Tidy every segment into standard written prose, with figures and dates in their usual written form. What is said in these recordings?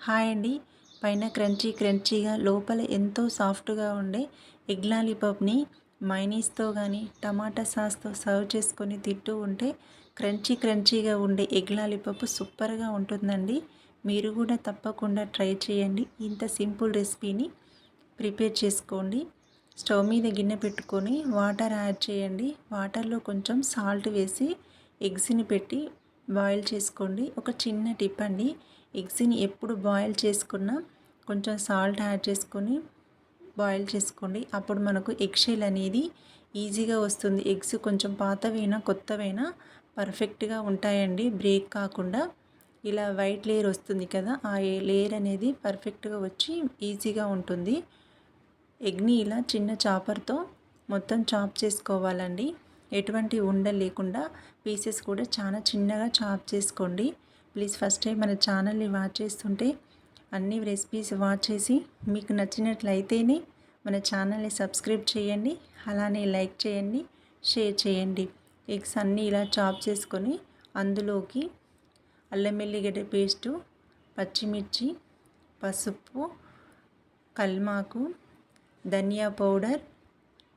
Hi అండి. పైన క్రంచీగా లోపల ఎంతో సాఫ్ట్‌గా ఉండే ఎగ్ లాలీపాప్‌ని మయోనీస్‌తో గానీ, టమాటా సాస్‌తో సర్వ్ చేసుకొని తింటూ ఉంటే క్రంచీగా ఉండే ఎగ్ లాలీపాప్ సూపర్‌గా ఉంటుందండి. మీరు కూడా తప్పకుండా ట్రై చేయండి. ఇంత సింపుల్ రెసిపీని ప్రిపేర్ చేసుకోండి. స్టవ్ మీద గిన్నె పెట్టుకొని వాటర్ యాడ్ చేయండి. వాటర్‌లో కొంచెం సాల్ట్ వేసి ఎగ్స్‌ని పెట్టి బాయిల్ చేసుకోండి. ఒక చిన్న టిప్ అండి. ఎగ్స్‌ని ఎప్పుడు బాయిల్ చేసుకున్నా కొంచెం సాల్ట్ యాడ్ చేసుకొని బాయిల్ చేసుకోండి. అప్పుడు మనకు ఎగ్ షెల్ అనేది ఈజీగా వస్తుంది. ఎగ్స్ కొంచెం పాతవైనా కొత్తవైనా పర్ఫెక్ట్‌గా ఉంటాయండి, బ్రేక్ కాకుండా. ఇలా వైట్ లేయర్ వస్తుంది కదా, ఆ లేయర్ అనేది పర్ఫెక్ట్‌గా వచ్చి ఈజీగా ఉంటుంది. ఎగ్ని ఇలా చిన్న చాపర్తో మొత్తం చాప్ చేసుకోవాలండి. ఎటువంటి ఉండలు లేకుండా పీసెస్ కూడా చాలా చిన్నగా చాప్ చేసుకోండి. ప్లీజ్ ఫస్ట్ టైం మన ఛానల్ని వాచ్ చేస్తుంటే అన్ని రెసిపీస్ వాచ్ చేసి మీకు నచ్చినట్లయితేనే మన ఛానల్ని సబ్స్క్రైబ్ చేయండి. అలానే లైక్ చేయండి, షేర్ చేయండి. ఎగ్స్ అన్నీ ఇలా చాప్ చేసుకొని అందులోకి అల్లం వెల్లిగడ్డ పేస్టు, పచ్చిమిర్చి, పసుపు, కల్మాకు, ధనియా పౌడర్,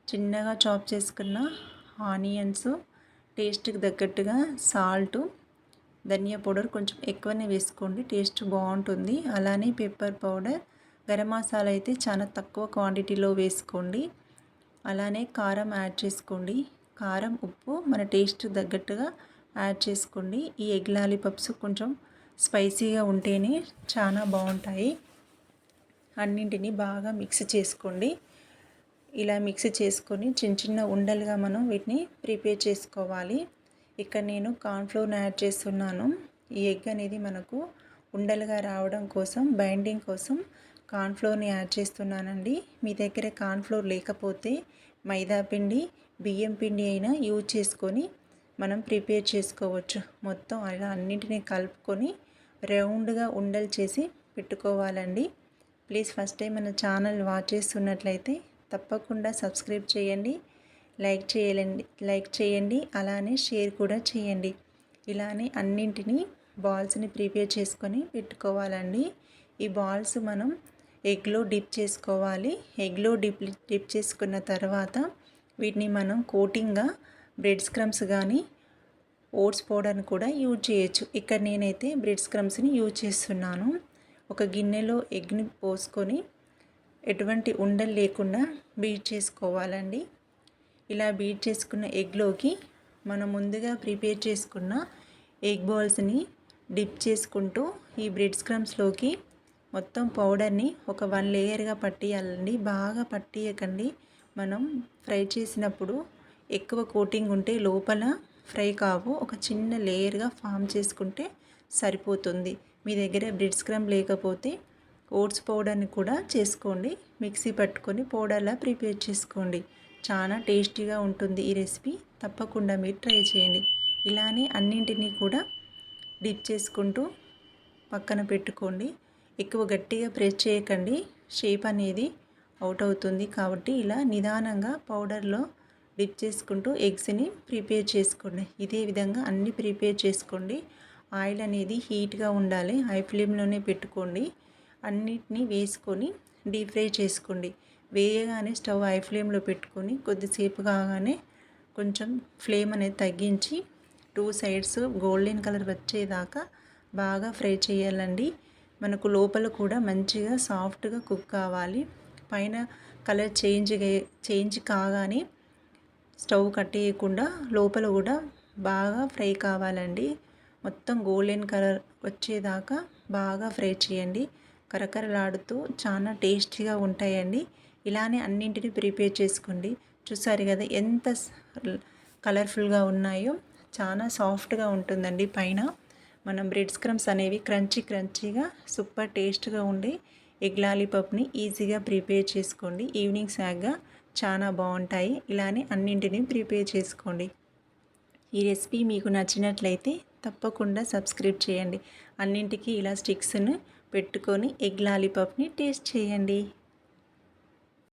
చిన్నగా చాప్ చేసుకున్న ఆనియన్స్, టేస్ట్కి తగ్గట్టుగా సాల్టు, ధనియా పౌడర్ కొంచెం ఎక్కువనే వేసుకోండి, టేస్ట్ బాగుంటుంది. అలానే పెప్పర్ పౌడర్, గరం మసాలా అయితే చాలా తక్కువ క్వాంటిటీలో వేసుకోండి. అలానే కారం యాడ్ చేసుకోండి. కారం, ఉప్పు మన టేస్ట్ తగ్గట్టుగా యాడ్ చేసుకోండి. ఈ ఎగ్ లాలీపాప్స్ కొంచెం స్పైసీగా ఉంటేనే చాలా బాగుంటాయి. అన్నింటినీ బాగా మిక్స్ చేసుకోండి. ఇలా మిక్స్ చేసుకొని చిన్న ఉండలుగా మనం వీటిని ప్రిపేర్ చేసుకోవాలి. ఇక్కడ నేను కార్న్ఫ్లోర్ యాడ్ చేస్తున్నాను. ఈ ఎగ్ అనేది మనకు ఉండలుగా రావడం కోసం, బైండింగ్ కోసం కార్న్ఫ్లోర్ని యాడ్ చేస్తున్నానండి. మీ దగ్గర కార్న్ఫ్లోర్ లేకపోతే మైదా పిండి, బియ్యం పిండి అయినా యూజ్ చేసుకొని మనం ప్రిపేర్ చేసుకోవచ్చు. మొత్తం అలా అన్నింటినీ కలుపుకొని రౌండ్గా ఉండలు చేసి పెట్టుకోవాలండి. ప్లీజ్ ఫస్ట్ టైం మన ఛానల్ వాచ్ చేస్తున్నట్లయితే తప్పకుండా సబ్స్క్రైబ్ చేయండి, లైక్ చేయండి, అలానే షేర్ కూడా చేయండి. ఇలానే అన్నింటినీ బాల్స్ని ప్రిపేర్ చేసుకొని పెట్టుకోవాలండి. ఈ బాల్స్ మనం ఎగ్లో డిప్ చేసుకోవాలి. ఎగ్లో డిప్ చేసుకున్న తర్వాత వీటిని మనం కోటింగ్గా బ్రెడ్ స్క్రమ్స్ కానీ ఓట్స్ పౌడర్ని కూడా యూజ్ చేయొచ్చు. ఇక్కడ నేనైతే బ్రెడ్ స్క్రమ్స్ని యూజ్ చేస్తున్నాను. ఒక గిన్నెలో ఎగ్ని పోసుకొని ఎటువంటి ఉండలు లేకుండా బీట్ చేసుకోవాలండి. ఇలా బీట్ చేసుకున్న ఎగ్లోకి మనం ముందుగా ప్రిపేర్ చేసుకున్న ఎగ్ బాల్స్ని డిప్ చేసుకుంటూ ఈ బ్రెడ్ స్క్రమ్స్లోకి మొత్తం పౌడర్ని ఒక 1 లేయర్గా పట్టియాలండి. బాగా పట్టియకండి. మనం ఫ్రై చేసినప్పుడు ఎక్కువ కోటింగ్ ఉంటే లోపల ఫ్రై కావు. ఒక చిన్న లేయర్గా ఫామ్ చేసుకుంటే సరిపోతుంది. మీ దగ్గర బ్రెడ్ స్క్రమ్ లేకపోతే ఓట్స్ పౌడర్ని కూడా చేసుకోండి. మిక్సీ పట్టుకొని పౌడర్లా ప్రిపేర్ చేసుకోండి. చాలా టేస్టీగా ఉంటుంది ఈ రెసిపీ. తప్పకుండా మీరు ట్రై చేయండి. ఇలానే అన్నింటినీ కూడా డిప్ చేసుకుంటూ పక్కన పెట్టుకోండి. ఎక్కువ గట్టిగా ప్రెస్ చేయకండి, షేప్ అనేది అవుట్ అవుతుంది. కాబట్టి ఇలా నిదానంగా పౌడర్లో డిప్ చేసుకుంటూ ఎగ్స్ని ప్రిపేర్ చేసుకోండి. ఇదే విధంగా అన్నీ ప్రిపేర్ చేసుకోండి. ఆయిల్ అనేది హీట్గా ఉండాలి, హై ఫ్లేమ్లోనే పెట్టుకోండి. అన్నిటినీ వేసుకొని డీప్ ఫ్రై చేసుకోండి. వేయగానే స్టవ్ హై ఫ్లేమ్లో పెట్టుకొని కొద్దిసేపు కాగానే కొంచెం ఫ్లేమ్ అనేది తగ్గించి 2 సైడ్స్ గోల్డెన్ కలర్ వచ్చేదాకా బాగా ఫ్రై చేయాలండి. మనకు లోపల కూడా మంచిగా సాఫ్ట్గా కుక్ కావాలి. పైన కలర్ చేంజ్ కాగానే స్టవ్ కట్టేయకుండా లోపల కూడా బాగా ఫ్రై కావాలండి. మొత్తం గోల్డెన్ కలర్ వచ్చేదాకా బాగా ఫ్రై చేయండి. కరకరలాడుతూ చాలా టేస్టీగా ఉంటాయండి. ఇలానే అన్నింటినీ ప్రిపేర్ చేసుకోండి. చూసారు కదా ఎంత కలర్ఫుల్గా ఉన్నాయో. చాలా సాఫ్ట్గా ఉంటుందండి. పైన మనం బ్రెడ్ స్క్రమ్స్ అనేవి క్రంచీగా సూపర్ టేస్ట్గా ఉండే ఎగ్ లాలీపాప్ని ఈజీగా ప్రిపేర్ చేసుకోండి. ఈవినింగ్ స్నాక్గా చాలా బాగుంటాయి. ఇలానే అన్నింటినీ ప్రిపేర్ చేసుకోండి. ఈ రెసిపీ మీకు నచ్చినట్లయితే తప్పకుండా సబ్స్క్రైబ్ చేయండి. అన్నింటికి ఇలా స్టిక్స్ను పెట్టుకొని ఎగ్ లాలీపాప్ని టేస్ట్ చేయండి.